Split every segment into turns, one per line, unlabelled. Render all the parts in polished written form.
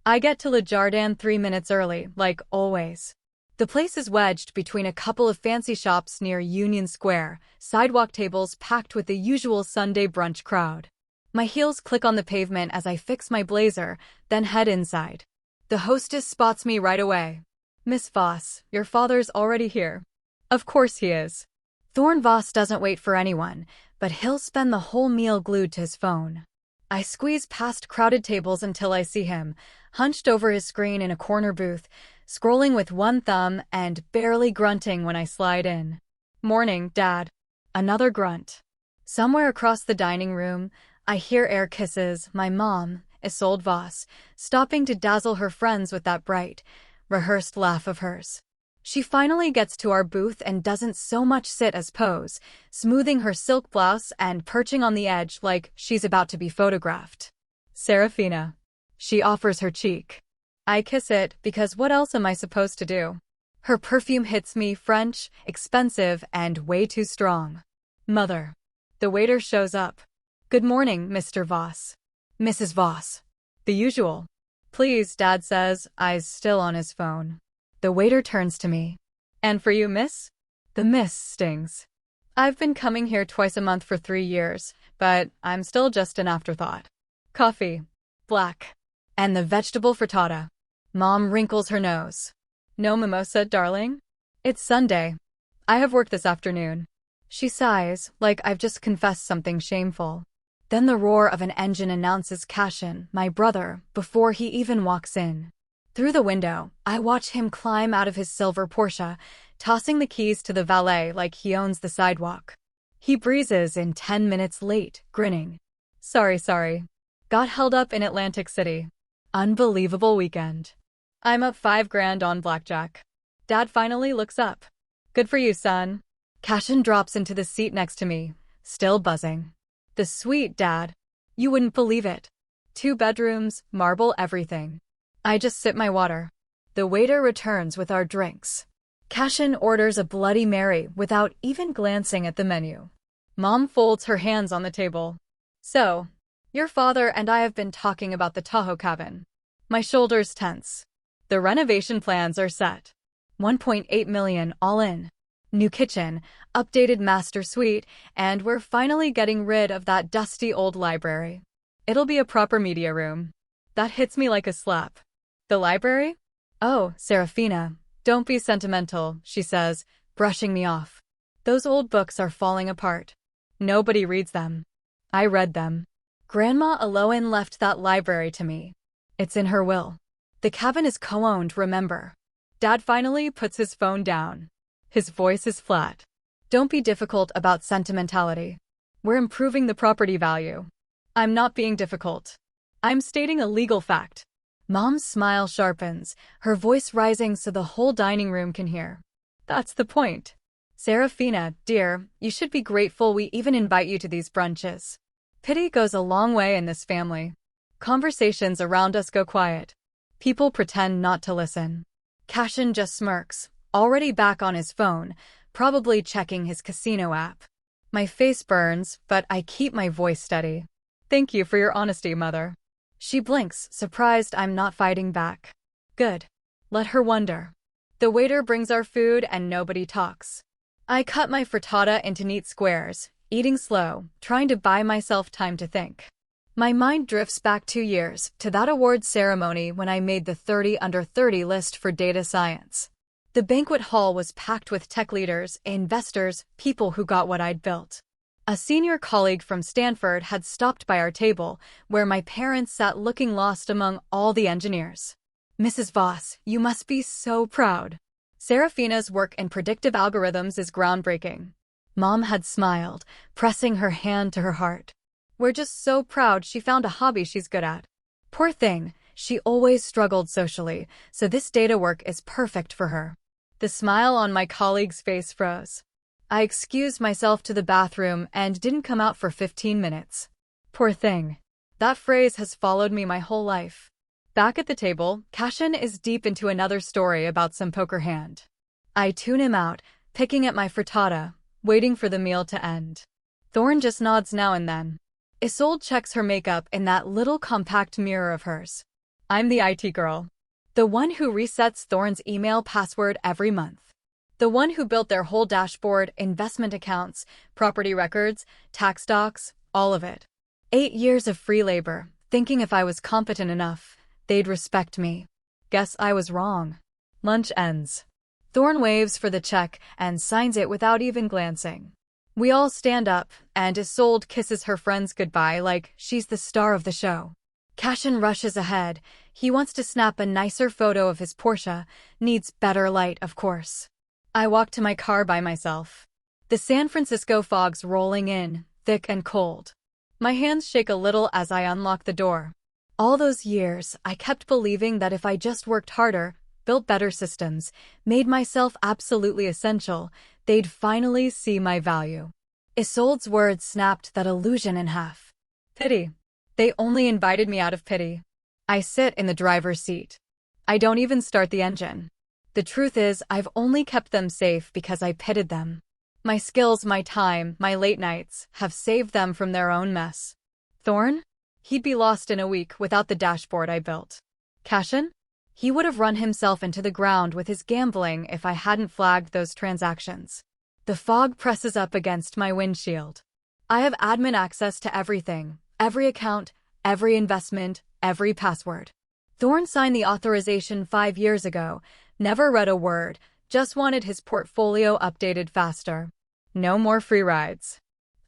I get to Le Jardin 3 minutes early, like always. The place is wedged between a couple of fancy shops near Union Square, sidewalk tables packed with the usual Sunday brunch crowd. My heels click on the pavement as I fix my blazer, then head inside. The hostess spots me right away. "Miss Voss, your father's already here." Of course he is. Thorne Voss doesn't wait for anyone, but he'll spend the whole meal glued to his phone. I squeeze past crowded tables until I see him, hunched over his screen in a corner booth, scrolling with one thumb and barely grunting when I slide in. "Morning, Dad." Another grunt. Somewhere across the dining room, I hear air kisses, my mom, Isolde Voss, stopping to dazzle her friends with that bright, rehearsed laugh of hers. She finally gets to our booth and doesn't so much sit as pose, smoothing her silk blouse and perching on the edge like she's about to be photographed. "Serafina." She offers her cheek. I kiss it because what else am I supposed to do? Her perfume hits me, French, expensive, and way too strong. "Mother." The waiter shows up. "Good morning, Mr. Voss." "Mrs. Voss." The usual. "Please," Dad says, eyes still on his phone. The waiter turns to me. "And for you, miss?" The miss stings. I've been coming here twice a month for 3 years, but I'm still just an afterthought. "Coffee." "Black." "And the vegetable frittata." Mom wrinkles her nose. "No mimosa, darling?" "It's Sunday. I have work this afternoon." She sighs, like I've just confessed something shameful. Then the roar of an engine announces Cashin, my brother, before he even walks in. Through the window, I watch him climb out of his silver Porsche, tossing the keys to the valet like he owns the sidewalk. He breezes in 10 minutes late, grinning. Sorry. Got held up in Atlantic City. Unbelievable weekend. I'm up $5,000 on blackjack." Dad finally looks up. "Good for you, son." Cashin drops into the seat next to me, still buzzing. "The suite, Dad. You wouldn't believe it. 2 bedrooms, marble everything." I just sip my water. The waiter returns with our drinks. Cashin orders a Bloody Mary without even glancing at the menu. Mom folds her hands on the table. "So, your father and I have been talking about the Tahoe cabin." My shoulders tense. The renovation plans are set. 1.8 million all in. New kitchen, updated master suite, and we're finally getting rid of that dusty old library. It'll be a proper media room. That hits me like a slap. "The library?" "Oh, Serafina, don't be sentimental," she says, brushing me off. "Those old books are falling apart. Nobody reads them." I read them. Grandma Aloan left that library to me. It's in her will. The cabin is co-owned, remember. Dad finally puts his phone down. His voice is flat. "Don't be difficult about sentimentality. We're improving the property value." I'm not being difficult. I'm stating a legal fact. Mom's smile sharpens, her voice rising so the whole dining room can hear. "That's the point. Serafina, dear, you should be grateful we even invite you to these brunches. Pity goes a long way in this family." Conversations around us go quiet. People pretend not to listen. Cashin just smirks, already back on his phone, probably checking his casino app. My face burns, but I keep my voice steady. "Thank you for your honesty, Mother." She blinks, surprised I'm not fighting back. Good. Let her wonder. The waiter brings our food and nobody talks. I cut my frittata into neat squares, eating slow, trying to buy myself time to think. My mind drifts back 2 years, to that awards ceremony when I made the 30 under 30 list for data science. The banquet hall was packed with tech leaders, investors, people who got what I'd built. A senior colleague from Stanford had stopped by our table, where my parents sat looking lost among all the engineers. "Mrs. Voss, you must be so proud. Serafina's work in predictive algorithms is groundbreaking." Mom had smiled, pressing her hand to her heart. "We're just so proud she found a hobby she's good at." Poor thing, she always struggled socially, so this data work is perfect for her. The smile on my colleague's face froze. I excused myself to the bathroom and didn't come out for 15 minutes. Poor thing. That phrase has followed me my whole life. Back at the table, Cashin is deep into another story about some poker hand. I tune him out, picking at my frittata, waiting for the meal to end. Thorne just nods now and then. Isolde checks her makeup in that little compact mirror of hers. I'm the IT girl. The one who resets Thorne's email password every month. The one who built their whole dashboard, investment accounts, property records, tax docs, all of it. 8 years of free labor, thinking if I was competent enough, they'd respect me. Guess I was wrong. Lunch ends. Thorne waves for the check and signs it without even glancing. We all stand up, and Isolde kisses her friends goodbye like she's the star of the show. Cashin rushes ahead. He wants to snap a nicer photo of his Porsche, needs better light, of course. I walk to my car by myself. The San Francisco fog's rolling in, thick and cold. My hands shake a little as I unlock the door. All those years, I kept believing that if I just worked harder, built better systems, made myself absolutely essential, they'd finally see my value. Isolde's words snapped that illusion in half. Pity. They only invited me out of pity. I sit in the driver's seat. I don't even start the engine. The truth is, I've only kept them safe because I pitied them. My skills, my time, my late nights have saved them from their own mess. Thorne? He'd be lost in a week without the dashboard I built. Cashin? He would have run himself into the ground with his gambling if I hadn't flagged those transactions. The fog presses up against my windshield. I have admin access to everything, every account, every investment, every password. Thorne signed the authorization 5 years ago, never read a word, just wanted his portfolio updated faster. No more free rides.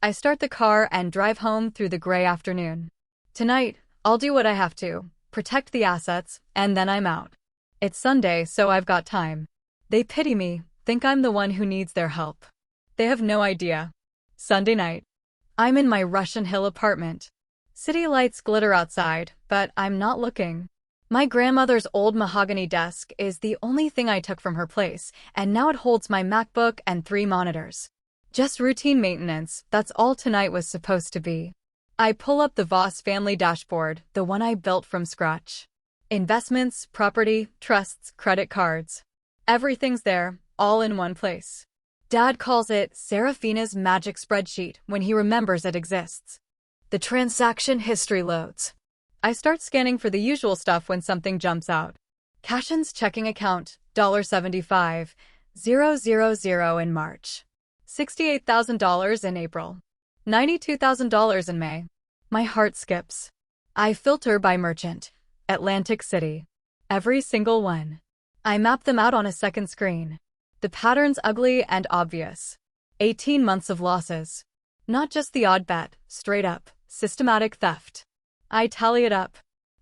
I start the car and drive home through the gray afternoon. Tonight, I'll do what I have to, protect the assets, and then I'm out. It's Sunday, so I've got time. They pity me, think I'm the one who needs their help. They have no idea. Sunday night. I'm in my Russian Hill apartment. City lights glitter outside, but I'm not looking. My grandmother's old mahogany desk is the only thing I took from her place, and now it holds my MacBook and 3 monitors. Just routine maintenance, that's all tonight was supposed to be. I pull up the Voss family dashboard, the one I built from scratch. Investments, property, trusts, credit cards. Everything's there, all in one place. Dad calls it Serafina's magic spreadsheet when he remembers it exists. The transaction history loads. I start scanning for the usual stuff when something jumps out. Cashin's checking account, $75,000 in March. $68,000 in April. $92,000 in May. My heart skips. I filter by merchant. Atlantic City. Every single one. I map them out on a second screen. The pattern's ugly and obvious. 18 months of losses. Not just the odd bet, straight up, systematic theft. I tally it up.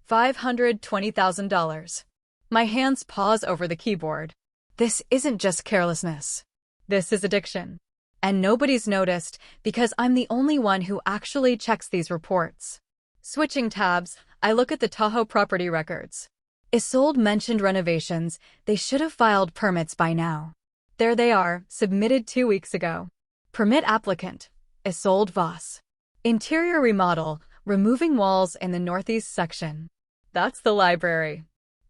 $520,000. My hands pause over the keyboard. This isn't just carelessness. This is addiction. And nobody's noticed because I'm the only one who actually checks these reports. Switching tabs, I look at the Tahoe property records. Isolde mentioned renovations. They should have filed permits by now. There they are, submitted 2 weeks ago. Permit applicant, Isolde Voss. Interior remodel, removing walls in the northeast section. That's the library.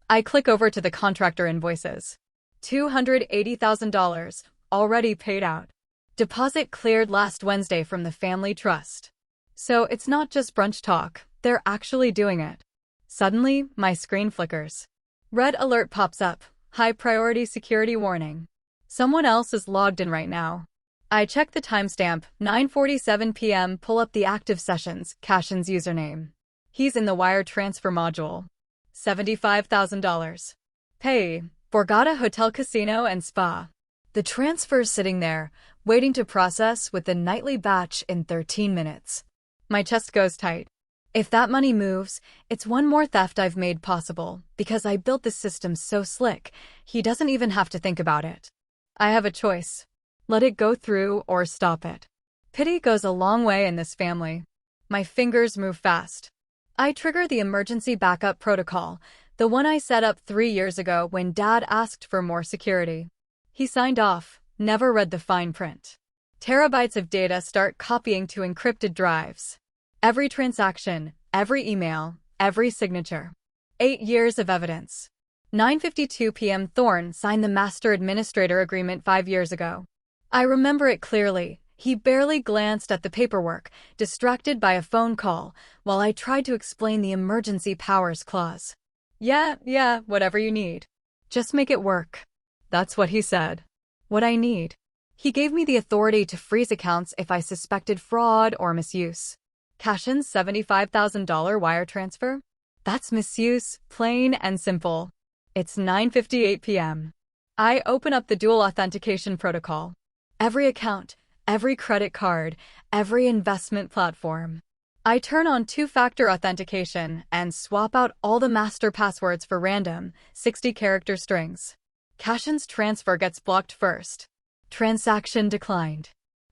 I click over to the contractor invoices. $280,000, already paid out. Deposit cleared last Wednesday from the family trust. So it's not just brunch talk, they're actually doing it. Suddenly, my screen flickers. Red alert pops up, high priority security warning. Someone else is logged in right now. I check the timestamp, 9:47 p.m., pull up the active sessions, Cashin's username. He's in the wire transfer module. $75,000. Pay, Borgata Hotel Casino and Spa. The transfer's sitting there, waiting to process with the nightly batch in 13 minutes. My chest goes tight. If that money moves, it's one more theft I've made possible, because I built the system so slick, he doesn't even have to think about it. I have a choice. Let it go through or stop it. Pity goes a long way in this family. My fingers move fast. I trigger the emergency backup protocol, the one I set up 3 years ago when Dad asked for more security. He signed off, never read the fine print. Terabytes of data start copying to encrypted drives. Every transaction, every email, every signature. 8 years of evidence. 9:52 p.m. Thorne signed the master administrator agreement 5 years ago. I remember it clearly. He barely glanced at the paperwork, distracted by a phone call, while I tried to explain the emergency powers clause. Yeah, whatever you need. Just make it work. That's what he said. What I need. He gave me the authority to freeze accounts if I suspected fraud or misuse. Cashin's $75,000 wire transfer? That's misuse, plain and simple. It's 9:58 p.m. I open up the dual authentication protocol. Every account, every credit card, every investment platform. I turn on two-factor authentication and swap out all the master passwords for random, 60-character strings. Cashin's transfer gets blocked first. Transaction declined.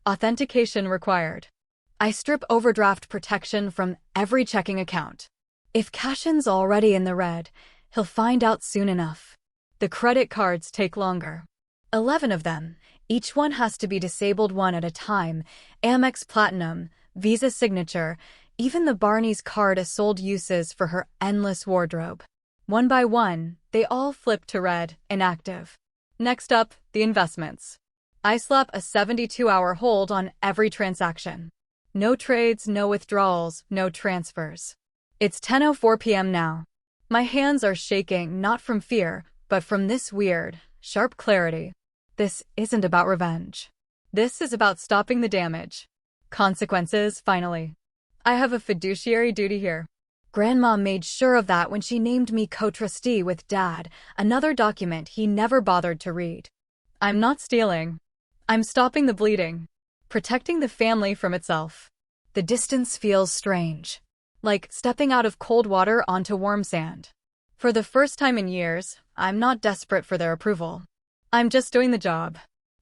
Authentication required. I strip overdraft protection from every checking account. If Cashin's already in the red, he'll find out soon enough. The credit cards take longer. 11 of them. Each one has to be disabled one at a time. Amex Platinum, Visa Signature, even the Barney's card Isolde uses for her endless wardrobe. One by one, they all flip to red, inactive. Next up, the investments. I slap a 72-hour hold on every transaction. No trades, no withdrawals, no transfers. It's 10:04 p.m. now. My hands are shaking not from fear, but from this weird, sharp clarity. This isn't about revenge. This is about stopping the damage. Consequences, finally. I have a fiduciary duty here. Grandma made sure of that when she named me co-trustee with Dad, another document he never bothered to read. I'm not stealing. I'm stopping the bleeding. Protecting the family from itself. The distance feels strange. Like stepping out of cold water onto warm sand. For the first time in years, I'm not desperate for their approval. I'm just doing the job.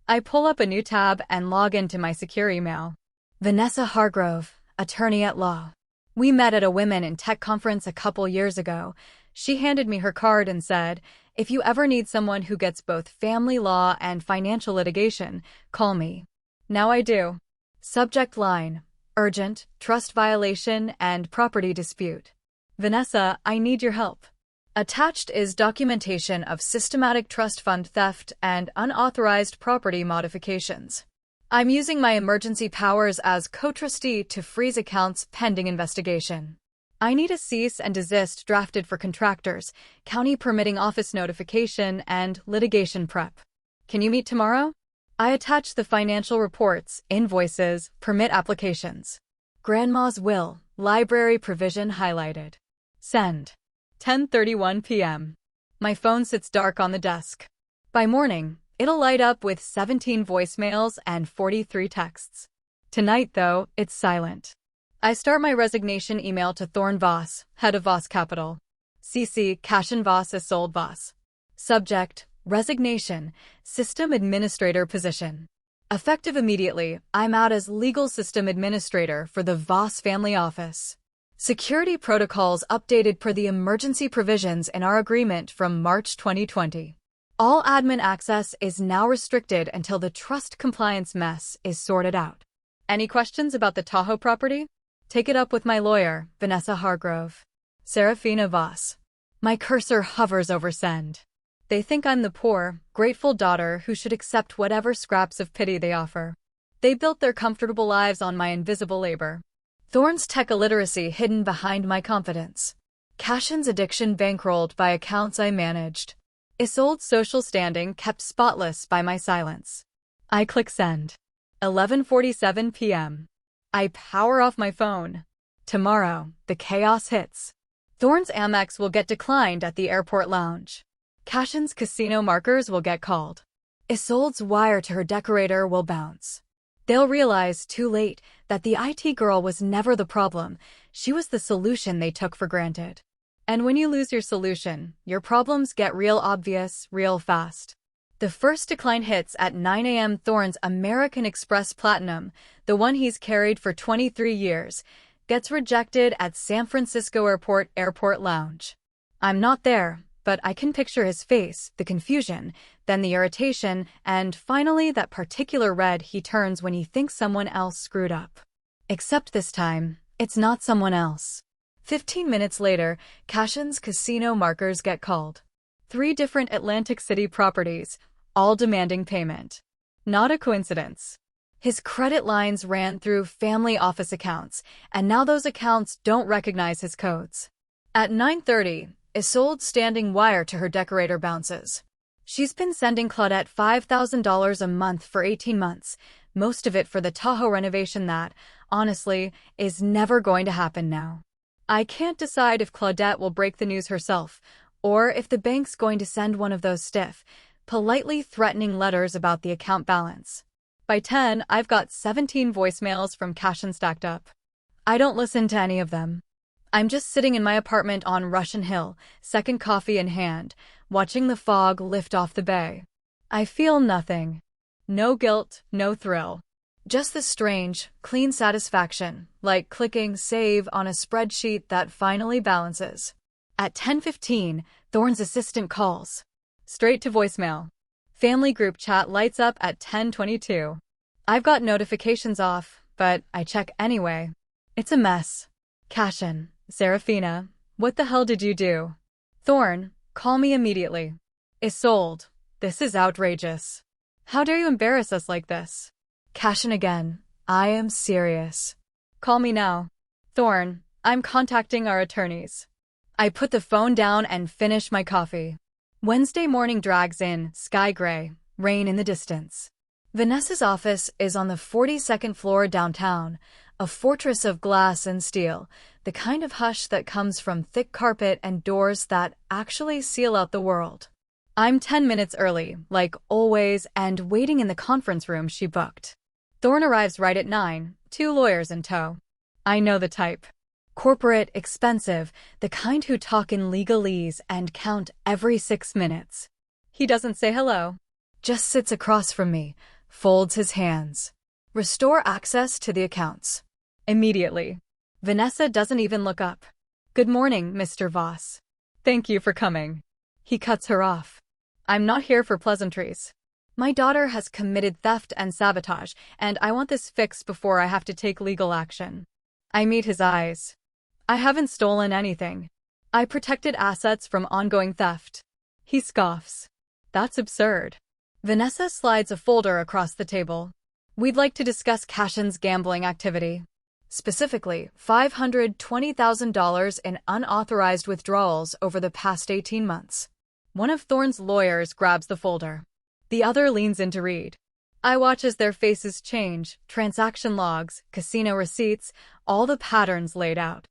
I pull up a new tab and log into my secure email. Vanessa Hargrove, attorney at law. We met at a Women in Tech conference a couple years ago. She handed me her card and said, if you ever need someone who gets both family law and financial litigation, call me. Now I do. Subject line, urgent, trust violation, and property dispute. Vanessa, I need your help. Attached is documentation of systematic trust fund theft and unauthorized property modifications. I'm using my emergency powers as co-trustee to freeze accounts pending investigation. I need a cease and desist drafted for contractors, county permitting office notification, and litigation prep. Can you meet tomorrow? I attach the financial reports, invoices, permit applications. Grandma's will, library provision highlighted. Send. 10:31 p.m. My phone sits dark on the desk. By morning, it'll light up with 17 voicemails and 43 texts. Tonight, though, it's silent. I start my resignation email to Thorn Voss, head of Voss Capital. CC Cashin Voss Isolde Voss. Subject, resignation, system administrator position. Effective immediately, I'm out as legal system administrator for the Voss family office. Security protocols updated per the emergency provisions in our agreement from March 2020. All admin access is now restricted until the trust compliance mess is sorted out. Any questions about the Tahoe property? Take it up with my lawyer, Vanessa Hargrove. Serafina Voss. My cursor hovers over send. They think I'm the poor, grateful daughter who should accept whatever scraps of pity they offer. They built their comfortable lives on my invisible labor. Thorn's tech illiteracy hidden behind my confidence. Cashin's addiction bankrolled by accounts I managed. Isolde's social standing kept spotless by my silence. I click send. 11:47 p.m. I power off my phone. Tomorrow, the chaos hits. Thorn's Amex will get declined at the airport lounge. Cashin's casino markers will get called. Isolde's wire to her decorator will bounce. They'll realize too late that the IT girl was never the problem. She was the solution they took for granted. And when you lose your solution, your problems get real obvious, real fast. The first decline hits at 9 a.m. Thorn's American Express Platinum, the one he's carried for 23 years, gets rejected at San Francisco Airport Lounge. I'm not there, but I can picture his face, the confusion, then the irritation, and finally that particular red he turns when he thinks someone else screwed up. Except this time, it's not someone else. 15 minutes later, Cashin's casino markers get called. 3 different Atlantic City properties, all demanding payment. Not a coincidence. His credit lines ran through family office accounts, and now those accounts don't recognize his codes. At 9:30, Isolde standing wire to her decorator bounces. She's been sending Claudette $5,000 a month for 18 months, most of it for the Tahoe renovation that, honestly, is never going to happen now. I can't decide if Claudette will break the news herself, or if the bank's going to send one of those stiff, politely threatening letters about the account balance. By 10, I've got 17 voicemails from Cashin stacked up. I don't listen to any of them. I'm just sitting in my apartment on Russian Hill, second coffee in hand, watching the fog lift off the bay. I feel nothing. No guilt, no thrill. Just the strange, clean satisfaction, like clicking save on a spreadsheet that finally balances. At 10:15, Thorne's assistant calls. Straight to voicemail. Family group chat lights up at 10:22. I've got notifications off, but I check anyway. It's a mess. Cashin, Serafina, what the hell did you do? Thorne, call me immediately. Isolde, this is outrageous. How dare you embarrass us like this? Cashin again, I am serious. Call me now. Thorne, I'm contacting our attorneys. I put the phone down and finish my coffee. Wednesday morning drags in, sky gray, rain in the distance. Vanessa's office is on the 42nd floor downtown, a fortress of glass and steel, the kind of hush that comes from thick carpet and doors that actually seal out the world. I'm 10 minutes early, like always, and waiting in the conference room she booked. Thorne arrives right at 9, 2 lawyers in tow. I know the type. Corporate, expensive, the kind who talk in legalese and count every 6 minutes. He doesn't say hello. Just sits across from me, folds his hands. Restore access to the accounts. Immediately. Vanessa doesn't even look up. Good morning, Mr. Voss. Thank you for coming. He cuts her off. I'm not here for pleasantries. My daughter has committed theft and sabotage, and I want this fixed before I have to take legal action. I meet his eyes. I haven't stolen anything. I protected assets from ongoing theft. He scoffs. That's absurd. Vanessa slides a folder across the table. We'd like to discuss Cashin's gambling activity. Specifically, $520,000 in unauthorized withdrawals over the past 18 months. One of Thorne's lawyers grabs the folder. The other leans in to read. I watch as their faces change, transaction logs, casino receipts, all the patterns laid out.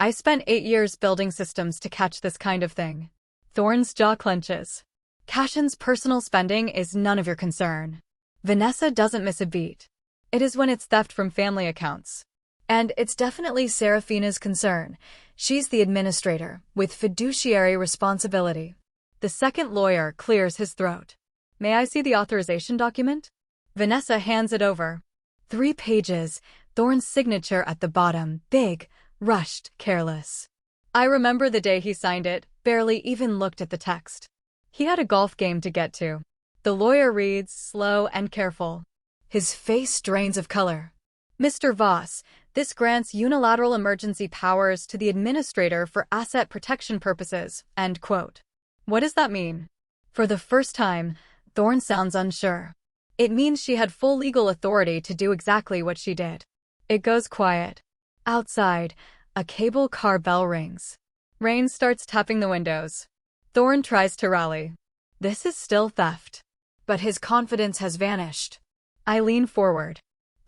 I spent 8 years building systems to catch this kind of thing. Thorne's jaw clenches. Cashin's personal spending is none of your concern. Vanessa doesn't miss a beat. It is when it's theft from family accounts. And it's definitely Serafina's concern. She's the administrator, with fiduciary responsibility. The second lawyer clears his throat. May I see the authorization document? Vanessa hands it over. 3 pages, Thorne's signature at the bottom, big, rushed, careless. I remember the day he signed it, barely even looked at the text. He had a golf game to get to. The lawyer reads, slow and careful. His face drains of color. Mr. Voss, this grants unilateral emergency powers to the administrator for asset protection purposes, end quote. What does that mean? For the first time, Thorne sounds unsure. It means she had full legal authority to do exactly what she did. It goes quiet. Outside, a cable car bell rings. Rain starts tapping the windows. Thorne tries to rally. This is still theft. But his confidence has vanished. I lean forward.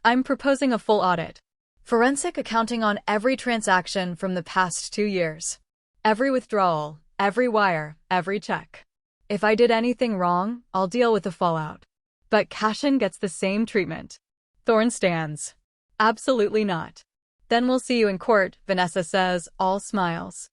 I'm proposing a full audit. Forensic accounting on every transaction from the past 2 years. Every withdrawal, every wire, every check. If I did anything wrong, I'll deal with the fallout. But Cashin gets the same treatment. Thorne stands. Absolutely not. Then we'll see you in court, Vanessa says, all smiles.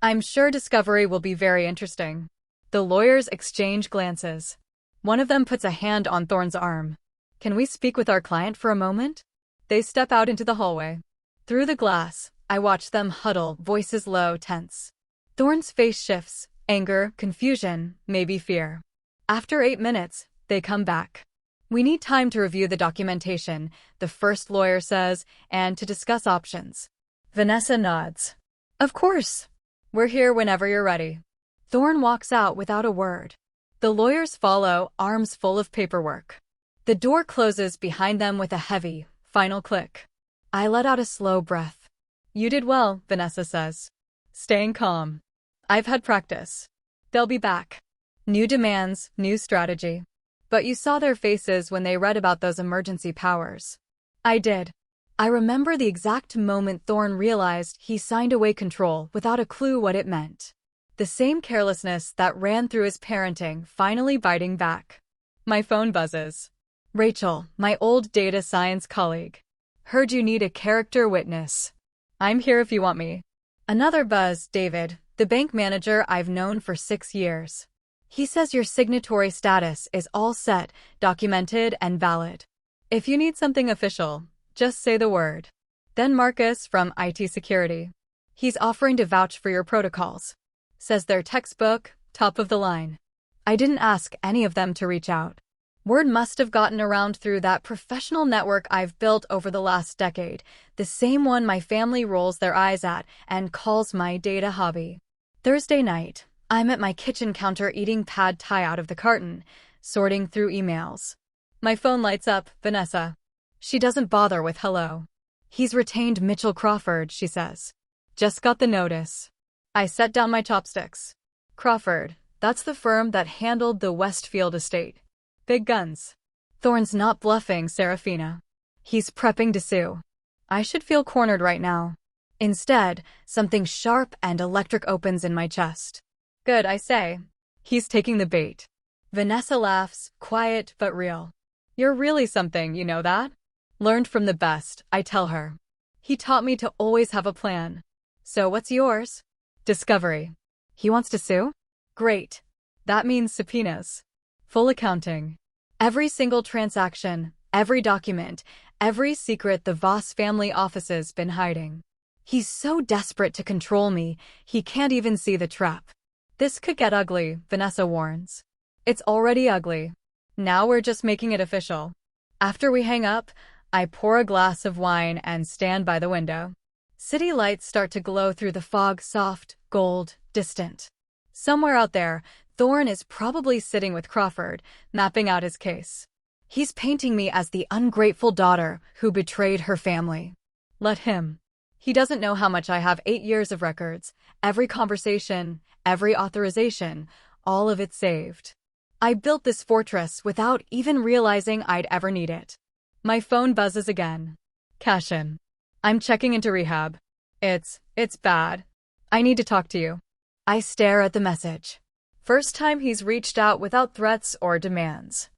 I'm sure discovery will be very interesting. The lawyers exchange glances. One of them puts a hand on Thorne's arm. Can we speak with our client for a moment? They step out into the hallway. Through the glass, I watch them huddle, voices low, tense. Thorne's face shifts, anger, confusion, maybe fear. After 8 minutes, they come back. We need time to review the documentation, the first lawyer says, and to discuss options. Vanessa nods. Of course. We're here whenever you're ready. Thorne walks out without a word. The lawyers follow, arms full of paperwork. The door closes behind them with a heavy, final click. I let out a slow breath. You did well, Vanessa says. Staying calm. I've had practice. They'll be back. New demands, new strategy. But you saw their faces when they read about those emergency powers. I did. I remember the exact moment Thorn realized he signed away control without a clue what it meant. The same carelessness that ran through his parenting finally biting back. My phone buzzes. Rachel, my old data science colleague. Heard you need a character witness. I'm here if you want me. Another buzz, David, the bank manager I've known for 6 years. He says your signatory status is all set, documented, and valid. If you need something official, just say the word. Then Marcus from IT security. He's offering to vouch for your protocols. Says they're textbook, top of the line. I didn't ask any of them to reach out. Word must have gotten around through that professional network I've built over the last decade, the same one my family rolls their eyes at and calls my data hobby. Thursday night, I'm at my kitchen counter eating pad thai out of the carton, sorting through emails. My phone lights up, Vanessa. She doesn't bother with hello. He's retained Mitchell Crawford, she says. Just got the notice. I set down my chopsticks. Crawford, that's the firm that handled the Westfield estate. Big guns. Thorn's not bluffing, Serafina. He's prepping to sue. I should feel cornered right now. Instead, something sharp and electric opens in my chest. Good, I say. He's taking the bait. Vanessa laughs, quiet but real. You're really something, you know that? Learned from the best, I tell her. He taught me to always have a plan. So what's yours? Discovery. He wants to sue? Great. That means subpoenas. Full accounting. Every single transaction, every document, every secret the Voss family office's been hiding. He's so desperate to control me, he can't even see the trap. This could get ugly, Vanessa warns. It's already ugly. Now we're just making it official. After we hang up, I pour a glass of wine and stand by the window. City lights start to glow through the fog, soft, gold, distant. Somewhere out there, Thorn is probably sitting with Crawford, mapping out his case. He's painting me as the ungrateful daughter who betrayed her family. Let him. He doesn't know how much I have. 8 years of records, every conversation, every authorization, all of it saved. I built this fortress without even realizing I'd ever need it. My phone buzzes again. Cash in. I'm checking into rehab. It's bad. I need to talk to you. I stare at the message. First time he's reached out without threats or demands.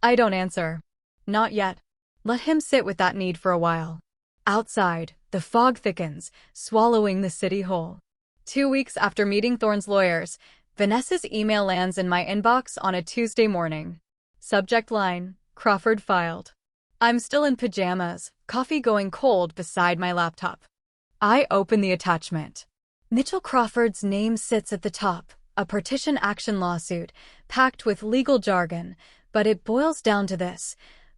I don't answer. Not yet. Let him sit with that need for a while. Outside, the fog thickens, swallowing the city whole. 2 weeks after meeting Thorn's lawyers, Vanessa's email lands in my inbox on a Tuesday morning. Subject line, Crawford filed. I'm still in pajamas, coffee going cold beside my laptop. I open the attachment. Mitchell Crawford's name sits at the top, a partition action lawsuit, packed with legal jargon, but it boils down to this.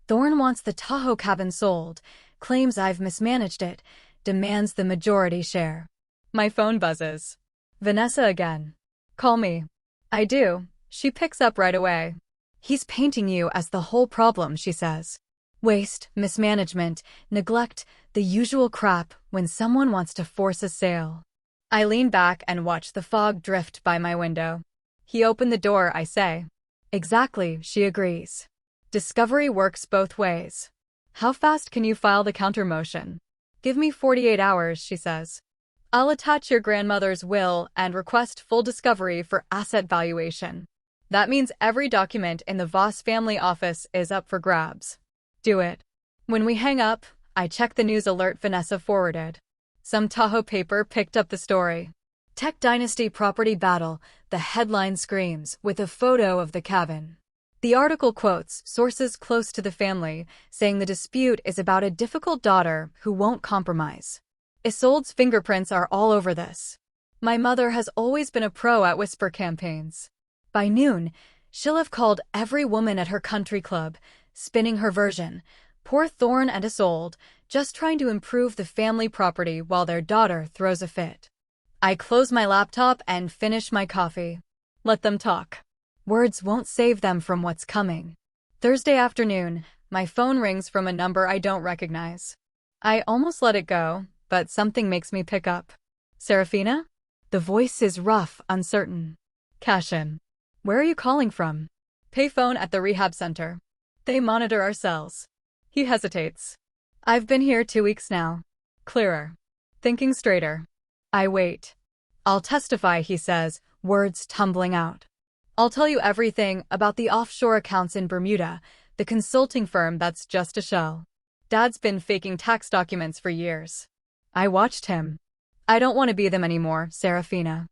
Thorn wants the Tahoe cabin sold, claims I've mismanaged it, demands the majority share. My phone buzzes. Vanessa again. Call me. I do. She picks up right away. He's painting you as the whole problem, she says. Waste, mismanagement, neglect, the usual crap when someone wants to force a sale. I lean back and watch the fog drift by my window. He opened the door, I say. Exactly, she agrees. Discovery works both ways. How fast can you file the counter motion? Give me 48 hours, she says. I'll attach your grandmother's will and request full discovery for asset valuation. That means every document in the Voss family office is up for grabs. Do it. When we hang up, I check the news alert Vanessa forwarded. Some Tahoe paper picked up the story. Tech Dynasty property battle, the headline screams, with a photo of the cabin. The article quotes sources close to the family, saying the dispute is about a difficult daughter who won't compromise. Isolde's fingerprints are all over this. My mother has always been a pro at whisper campaigns. By noon, she'll have called every woman at her country club, spinning her version. Poor Thorn and Isolde, just trying to improve the family property while their daughter throws a fit. I close my laptop and finish my coffee. Let them talk. Words won't save them from what's coming. Thursday afternoon, my phone rings from a number I don't recognize. I almost let it go, but something makes me pick up. Serafina? The voice is rough, uncertain. Cashin. Where are you calling from? Payphone at the rehab center. They monitor our cells. He hesitates. I've been here 2 weeks now. Clearer. Thinking straighter. I wait. I'll testify, he says, words tumbling out. I'll tell you everything about the offshore accounts in Bermuda, the consulting firm that's just a shell. Dad's been faking tax documents for years. I watched him. I don't want to be them anymore, Serafina.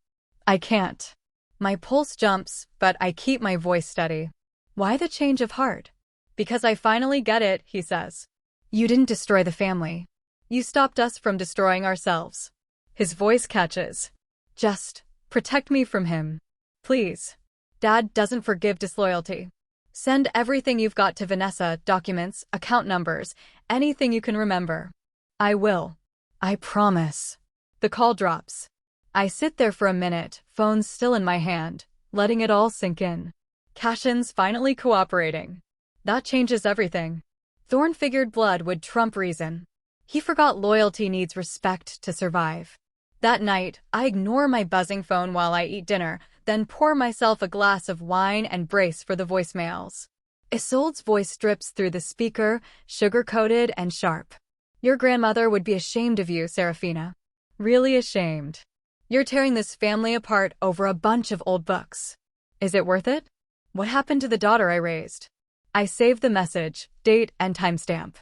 I can't. My pulse jumps, but I keep my voice steady. Why the change of heart? Because I finally get it, he says. You didn't destroy the family. You stopped us from destroying ourselves. His voice catches. Just protect me from him. Please. Dad doesn't forgive disloyalty. Send everything you've got to Vanessa, documents, account numbers, anything you can remember. I will. I promise. The call drops. I sit there for a minute, phone still in my hand, letting it all sink in. Cashin's finally cooperating. That changes everything. Thorne figured blood would trump reason. He forgot loyalty needs respect to survive. That night, I ignore my buzzing phone while I eat dinner, then pour myself a glass of wine and brace for the voicemails. Isolde's voice drips through the speaker, sugar-coated and sharp. Your grandmother would be ashamed of you, Serafina. Really ashamed. You're tearing this family apart over a bunch of old books. Is it worth it? What happened to the daughter I raised? I save the message, date and timestamp.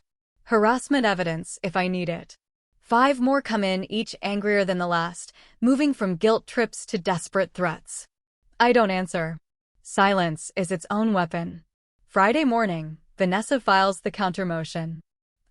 Harassment evidence if I need it. 5 more come in, each angrier than the last, moving from guilt trips to desperate threats. I don't answer. Silence is its own weapon. Friday morning, Vanessa files the countermotion.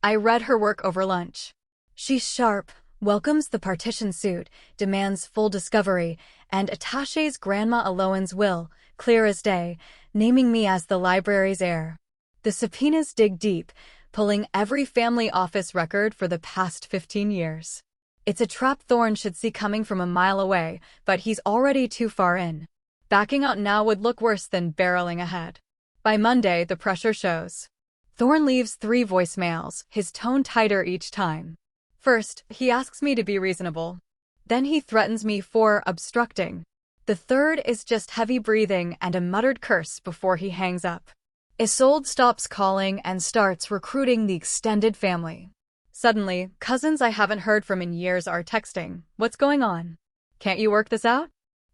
I read her work over lunch. She's sharp, welcomes the partition suit, demands full discovery, and attaches Grandma Alohan's will, clear as day, naming me as the library's heir. The subpoenas dig deep, pulling every family office record for the past 15 years. It's a trap Thorne should see coming from a mile away, but he's already too far in. Backing out now would look worse than barreling ahead. By Monday, the pressure shows. Thorne leaves 3 voicemails, his tone tighter each time. First, he asks me to be reasonable. Then he threatens me for obstructing. The third is just heavy breathing and a muttered curse before he hangs up. Isolde stops calling and starts recruiting the extended family. Suddenly, cousins I haven't heard from in years are texting. What's going on? Can't you work this out?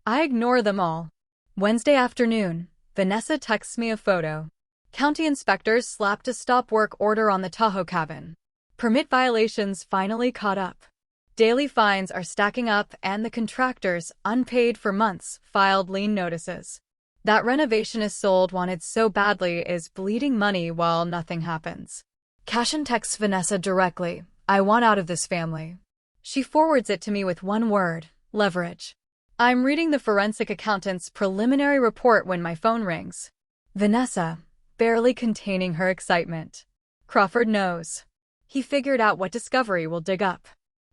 I ignore them all. Wednesday afternoon, Vanessa texts me a photo. County inspectors slapped a stop work order on the Tahoe cabin. Permit violations finally caught up. Daily fines are stacking up and the contractors, unpaid for months, filed lien notices. That renovationist sold wanted so badly is bleeding money while nothing happens. Cashin texts Vanessa directly, I want out of this family. She forwards it to me with one word, leverage. I'm reading the forensic accountant's preliminary report when my phone rings. Vanessa, barely containing her excitement. Crawford knows. He figured out what discovery will dig up.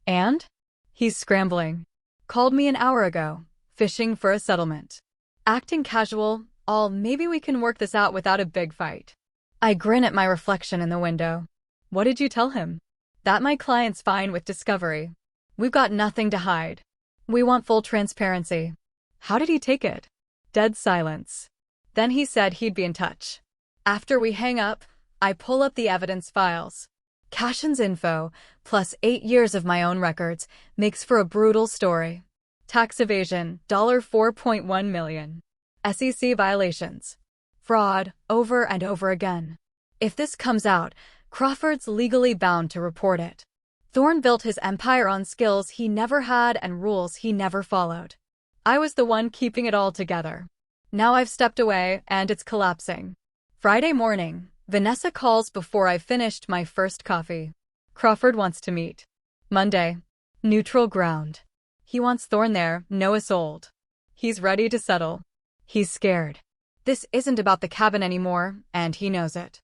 And? He's scrambling. Called me an hour ago, fishing for a settlement. Acting casual, maybe we can work this out without a big fight. I grin at my reflection in the window. What did you tell him? That my client's fine with discovery. We've got nothing to hide. We want full transparency. How did he take it? Dead silence. Then he said he'd be in touch. After we hang up, I pull up the evidence files. Cashin's info, plus 8 years of my own records, makes for a brutal story. Tax evasion, $4.1 million. SEC violations. Fraud, over and over again. If this comes out, Crawford's legally bound to report it. Thorne built his empire on skills he never had and rules he never followed. I was the one keeping it all together. Now I've stepped away, and it's collapsing. Friday morning, Vanessa calls before I've finished my first coffee. Crawford wants to meet. Monday. Neutral ground. He wants Thorne there, no Isolde. He's ready to settle. He's scared. This isn't about the cabin anymore, and he knows it.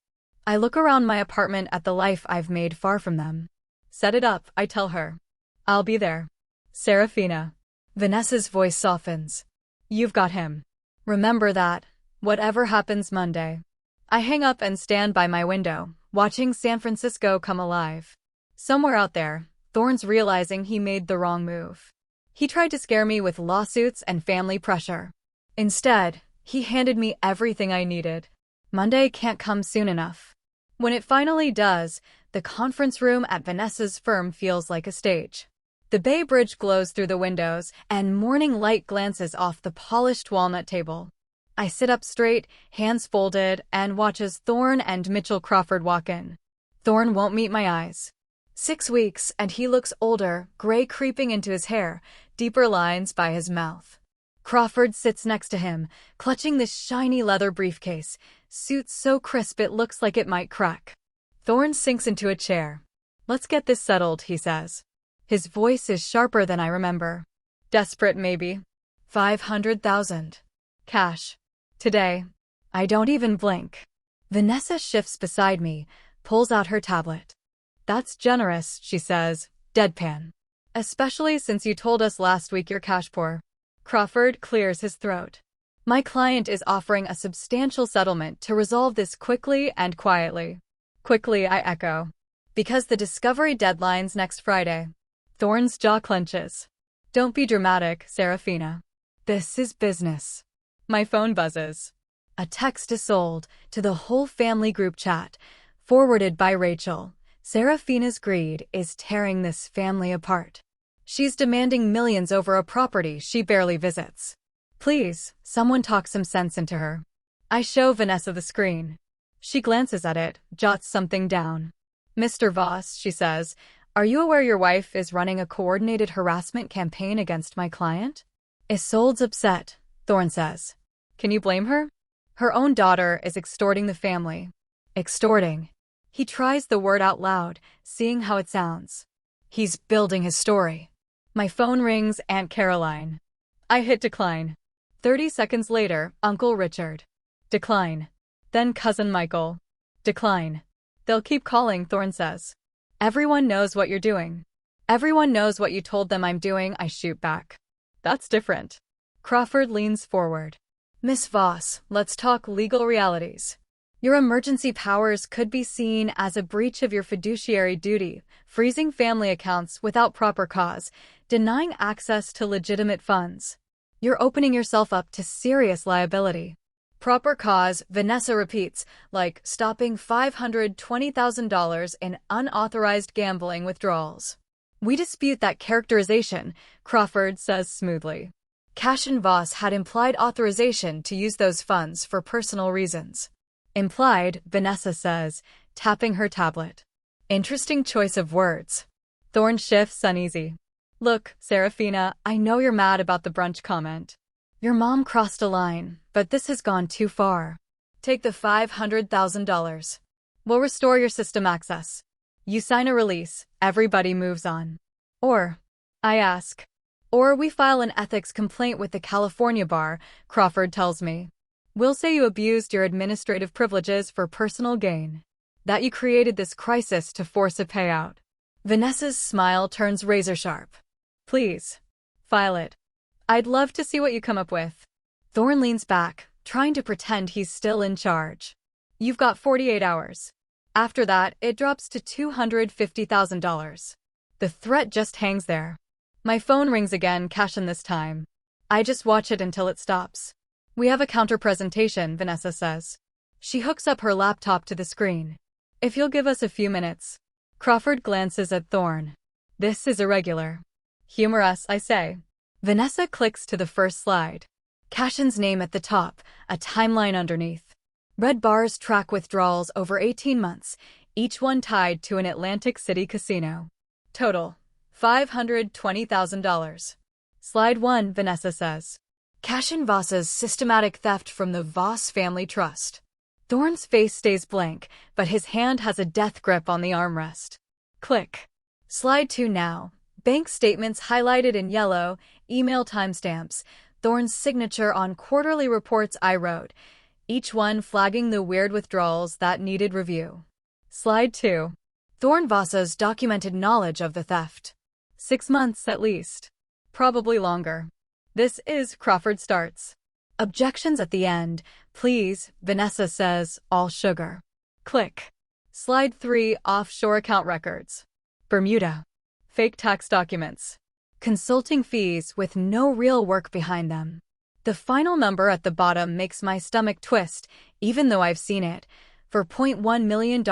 I look around my apartment at the life I've made far from them. Set it up, I tell her. I'll be there. Serafina. Vanessa's voice softens. You've got him. Remember that, whatever happens Monday. I hang up and stand by my window, watching San Francisco come alive. Somewhere out there, Thorne's realizing he made the wrong move. He tried to scare me with lawsuits and family pressure. Instead, he handed me everything I needed. Monday can't come soon enough. When it finally does, the conference room at Vanessa's firm feels like a stage. The Bay Bridge glows through the windows, and morning light glances off the polished walnut table. I sit up straight, hands folded, and watch as Thorne and Mitchell Crawford walk in. Thorne won't meet my eyes. 6 weeks, and he looks older, gray creeping into his hair, deeper lines by his mouth. Crawford sits next to him, clutching this shiny leather briefcase, suit so crisp it looks like it might crack. Thorne sinks into a chair. "Let's get this settled," he says. His voice is sharper than I remember. "Desperate, maybe. 500,000. Cash. Today." I don't even blink. Vanessa shifts beside me, pulls out her tablet. "That's generous," she says, deadpan. "Especially since you told us last week you're cash poor." Crawford clears his throat. "My client is offering a substantial settlement to resolve this quickly and quietly." "Quickly," I echo. "Because the discovery deadline's next Friday." Thorne's jaw clenches. "Don't be dramatic, Serafina. This is business." My phone buzzes. A text is sold to the whole family group chat, forwarded by Rachel. Serafina's greed is tearing this family apart. She's demanding millions over a property she barely visits. "Please, someone talk some sense into her." I show Vanessa the screen. She glances at it, jots something down. "Mr. Voss," she says, "are you aware your wife is running a coordinated harassment campaign against my client?" "Isolde's upset," Thorne says. "Can you blame her? Her own daughter is extorting the family." Extorting. He tries the word out loud, seeing how it sounds. He's building his story. My phone rings. Aunt Caroline. I hit decline. 30 seconds later, Uncle Richard. Decline. Then Cousin Michael. Decline. "They'll keep calling," Thorne says. "Everyone knows what you're doing." "Everyone knows what you told them I'm doing," I shoot back. "That's different." Crawford leans forward. "Miss Voss, let's talk legal realities. Your emergency powers could be seen as a breach of your fiduciary duty, freezing family accounts without proper cause, denying access to legitimate funds. You're opening yourself up to serious liability." "Proper cause," Vanessa repeats, like stopping $520,000 in unauthorized gambling withdrawals. "We dispute that characterization," Crawford says smoothly. Cash and Voss had implied authorization to use those funds for personal reasons. "Implied," Vanessa says, tapping her tablet. "Interesting choice of words." Thorne shifts uneasy. "Look, Serafina, I know you're mad about the brunch comment. Your mom crossed a line, but this has gone too far. Take the $500,000. We'll restore your system access. You sign a release, everybody moves on. Or," I ask. "Or we file an ethics complaint with the California bar," Crawford tells me. "We'll say you abused your administrative privileges for personal gain. That you created this crisis to force a payout." Vanessa's smile turns razor-sharp. "Please. File it. I'd love to see what you come up with." Thorne leans back, trying to pretend he's still in charge. "You've got 48 hours. After that, it drops to $250,000. The threat just hangs there. My phone rings again, Cashin this time. I just watch it until it stops. "We have a counter-presentation," Vanessa says. She hooks up her laptop to the screen. "If you'll give us a few minutes." Crawford glances at Thorne. "This is irregular." "Humor us," I say. Vanessa clicks to the first slide. Cashin's name at the top, a timeline underneath. Red bars track withdrawals over 18 months, each one tied to an Atlantic City casino. Total, $520,000. Slide 1, Vanessa says. Cashin Voss's systematic theft from the Voss family trust. Thorne's face stays blank, but his hand has a death grip on the armrest. Click. Slide 2 now. Bank statements highlighted in yellow, email timestamps, Thorne's signature on quarterly reports I wrote, each one flagging the weird withdrawals that needed review. Slide 2. Thorne Voss's documented knowledge of the theft. 6 months at least. Probably longer. This is Crawford starts. Objections at the end, please, Vanessa says, all sugar. Click. Slide 3, offshore account records. Bermuda. Fake tax documents. Consulting fees with no real work behind them. The final number at the bottom makes my stomach twist, even though I've seen it, for $0.1 million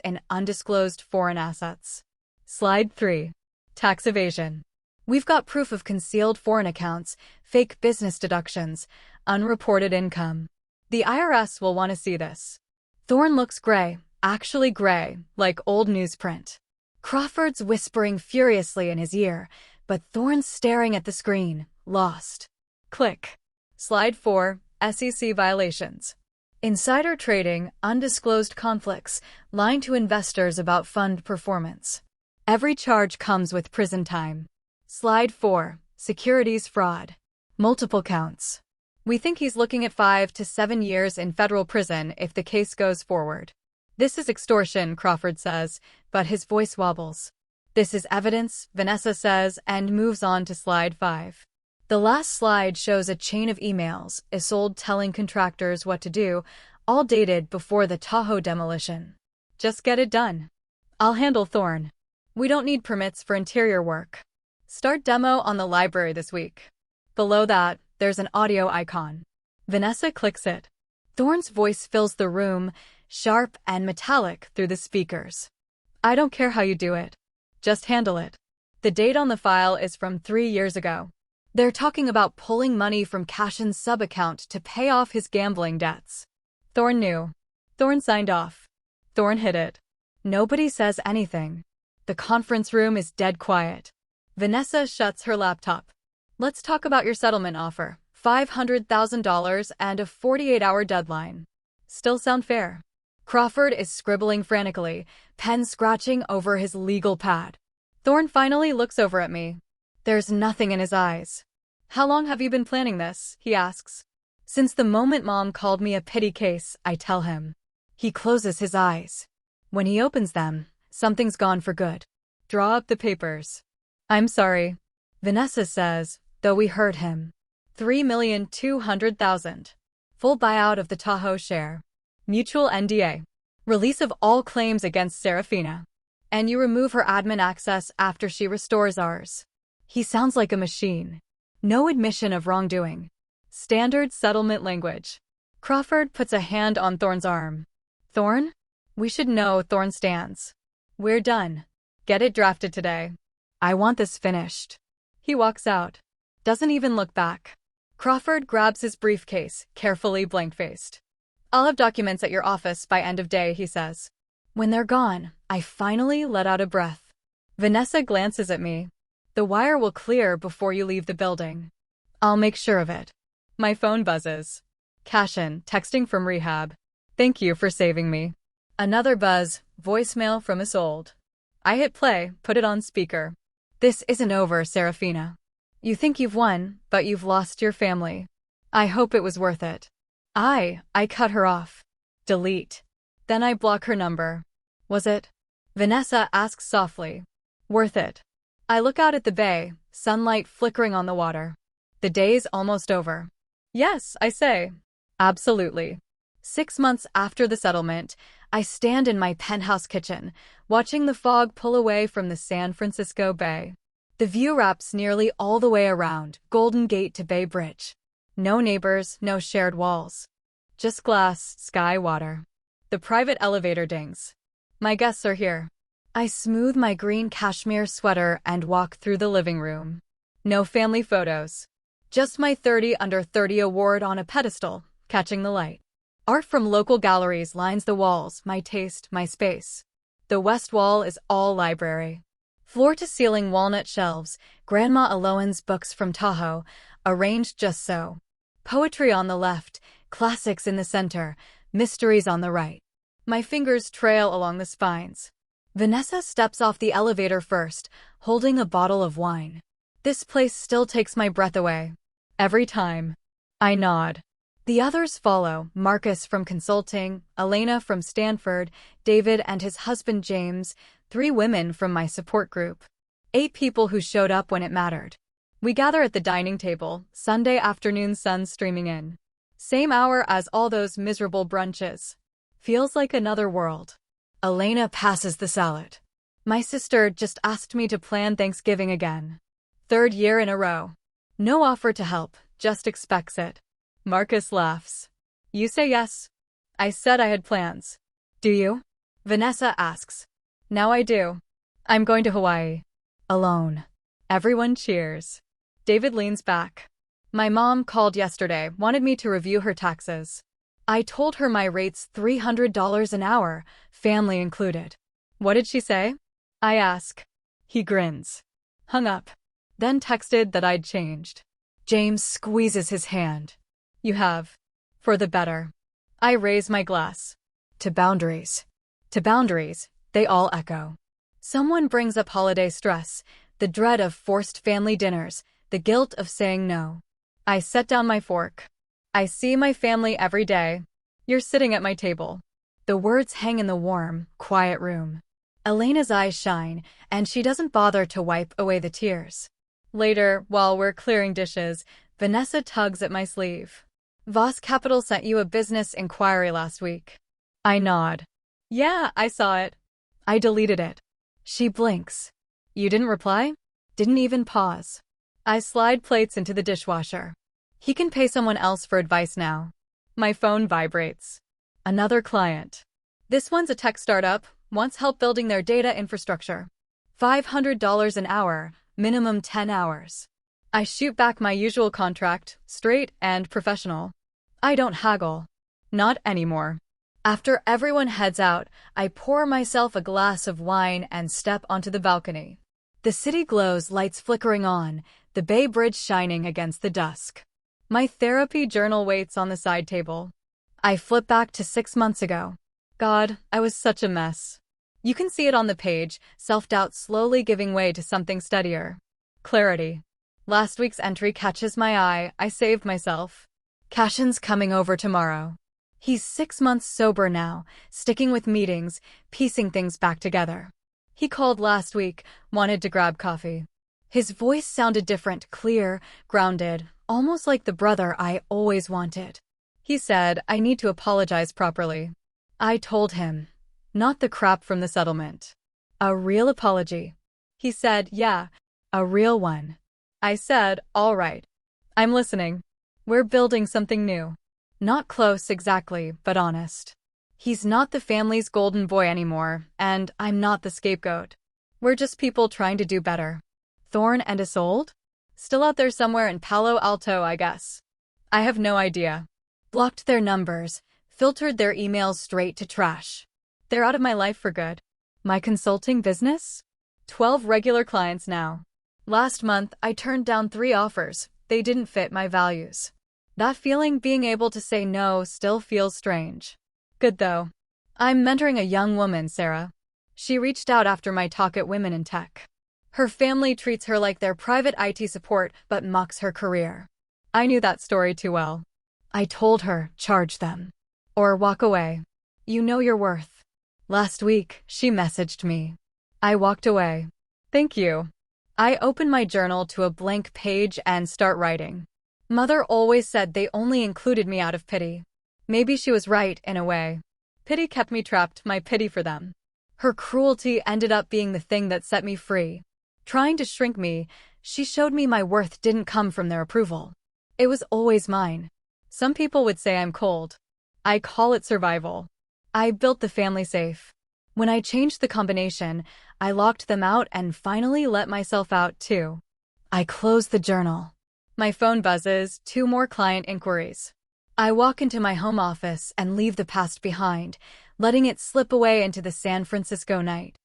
in undisclosed foreign assets. Slide 3. Tax evasion. We've got proof of concealed foreign accounts, fake business deductions, unreported income. The IRS will want to see this. Thorne looks gray, actually gray, like old newsprint. Crawford's whispering furiously in his ear, but Thorne's staring at the screen, lost. Click. Slide 4. SEC violations. Insider trading, undisclosed conflicts, lying to investors about fund performance. Every charge comes with prison time. Slide 4. Securities fraud. Multiple counts. We think he's looking at 5 to 7 years in federal prison if the case goes forward. This is extortion, Crawford says, but his voice wobbles. This is evidence, Vanessa says, and moves on to slide 5. The last slide shows a chain of emails, Isolde telling contractors what to do, all dated before the Tahoe demolition. Just get it done. I'll handle Thorne. We don't need permits for interior work. Start demo on the library this week. Below that, there's an audio icon. Vanessa clicks it. Thorne's voice fills the room, sharp and metallic through the speakers. I don't care how you do it. Just handle it. The date on the file is from 3 years ago. They're talking about pulling money from Cashin's sub-account to pay off his gambling debts. Thorne knew. Thorne signed off. Thorne hit it. Nobody says anything. The conference room is dead quiet. Vanessa shuts her laptop. Let's talk about your settlement offer. $500,000 and a 48-hour deadline. Still sound fair? Crawford is scribbling frantically, pen scratching over his legal pad. Thorne finally looks over at me. There's nothing in his eyes. How long have you been planning this? He asks. Since the moment Mom called me a pity case, I tell him. He closes his eyes. When he opens them, something's gone for good. Draw up the papers. I'm sorry, Vanessa says, though we heard him. $3,200,000. Full buyout of the Tahoe share. Mutual NDA. Release of all claims against Serafina. And you remove her admin access after she restores ours. He sounds like a machine. No admission of wrongdoing. Standard settlement language. Crawford puts a hand on Thorne's arm. Thorne? We should know Thorne stands. We're done. Get it drafted today. I want this finished. He walks out. Doesn't even look back. Crawford grabs his briefcase, carefully blank-faced. I'll have documents at your office by end of day, he says. When they're gone, I finally let out a breath. Vanessa glances at me. The wire will clear before you leave the building. I'll make sure of it. My phone buzzes. Cashin, texting from rehab. Thank you for saving me. Another buzz, voicemail from Isolde. I hit play, put it on speaker. This isn't over, Serafina. You think you've won, but you've lost your family. I hope it was worth it. I cut her off. Delete. Then I block her number. Was it? Vanessa asks softly. Worth it. I look out at the bay, sunlight flickering on the water. The day's almost over. Yes, I say. Absolutely. 6 months after the settlement, I stand in my penthouse kitchen, watching the fog pull away from the San Francisco Bay. The view wraps nearly all the way around, Golden Gate to Bay Bridge. No neighbors, no shared walls. Just glass, sky, water. The private elevator dings. My guests are here. I smooth my green cashmere sweater and walk through the living room. No family photos. Just my 30 under 30 award on a pedestal, catching the light. Art from local galleries lines the walls, my taste, my space. The west wall is all library. Floor-to-ceiling walnut shelves, Grandma Alohan's books from Tahoe, arranged just so. Poetry on the left, classics in the center, mysteries on the right. My fingers trail along the spines. Vanessa steps off the elevator first, holding a bottle of wine. This place still takes my breath away. Every time. I nod. The others follow, Marcus from consulting, Elena from Stanford, David and his husband James, 3 women from my support group. 8 people who showed up when it mattered. We gather at the dining table, Sunday afternoon sun streaming in. Same hour as all those miserable brunches. Feels like another world. Elena passes the salad. My sister just asked me to plan Thanksgiving again. Third year in a row. No offer to help, just expects it. Marcus laughs. You say yes? I said I had plans. Do you? Vanessa asks. Now I do. I'm going to Hawaii. Alone. Everyone cheers. David leans back. My mom called yesterday, wanted me to review her taxes. I told her my rate's $300 an hour, family included. What did she say? I ask. He grins. Hung up. Then texted that I'd changed. James squeezes his hand. You have. For the better. I raise my glass. To boundaries. To boundaries, they all echo. Someone brings up holiday stress, the dread of forced family dinners, the guilt of saying no. I set down my fork. I see my family every day. You're sitting at my table. The words hang in the warm, quiet room. Elena's eyes shine, and she doesn't bother to wipe away the tears. Later, while we're clearing dishes, Vanessa tugs at my sleeve. Voss Capital sent you a business inquiry last week. I nod. Yeah, I saw it. I deleted it. She blinks. You didn't reply? Didn't even pause. I slide plates into the dishwasher. He can pay someone else for advice now. My phone vibrates. Another client. This one's a tech startup, wants help building their data infrastructure. $500 an hour, minimum 10 hours. I shoot back my usual contract, straight and professional. I don't haggle. Not anymore. After everyone heads out, I pour myself a glass of wine and step onto the balcony. The city glows, lights flickering on, the Bay Bridge shining against the dusk. My therapy journal waits on the side table. I flip back to 6 months ago. God, I was such a mess. You can see it on the page, self-doubt slowly giving way to something steadier. Clarity. Last week's entry catches my eye. I saved myself. Cashin's coming over tomorrow. He's 6 months sober now, sticking with meetings, piecing things back together. He called last week, wanted to grab coffee. His voice sounded different, clear, grounded, almost like the brother I always wanted. He said, I need to apologize properly. I told him, not the crap from the settlement. A real apology. He said, yeah, a real one. I said, all right. I'm listening. We're building something new. Not close exactly, but honest. He's not the family's golden boy anymore, and I'm not the scapegoat. We're just people trying to do better. Thorne and Isolde? Still out there somewhere in Palo Alto, I guess. I have no idea. Blocked their numbers, filtered their emails straight to trash. They're out of my life for good. My consulting business? 12 regular clients now. Last month, I turned down 3 offers. They didn't fit my values. That feeling, being able to say no, still feels strange. Good though. I'm mentoring a young woman, Sarah. She reached out after my talk at Women in Tech. Her family treats her like their private IT support, but mocks her career. I knew that story too well. I told her, charge them. Or walk away. You know your worth. Last week, she messaged me. I walked away. Thank you. I open my journal to a blank page and start writing. Mother always said they only included me out of pity. Maybe she was right, in a way. Pity kept me trapped, my pity for them. Her cruelty ended up being the thing that set me free. Trying to shrink me, she showed me my worth didn't come from their approval. It was always mine. Some people would say I'm cold. I call it survival. I built the family safe. When I changed the combination, I locked them out and finally let myself out too. I closed the journal. My phone buzzes, 2 more client inquiries. I walk into my home office and leave the past behind, letting it slip away into the San Francisco night.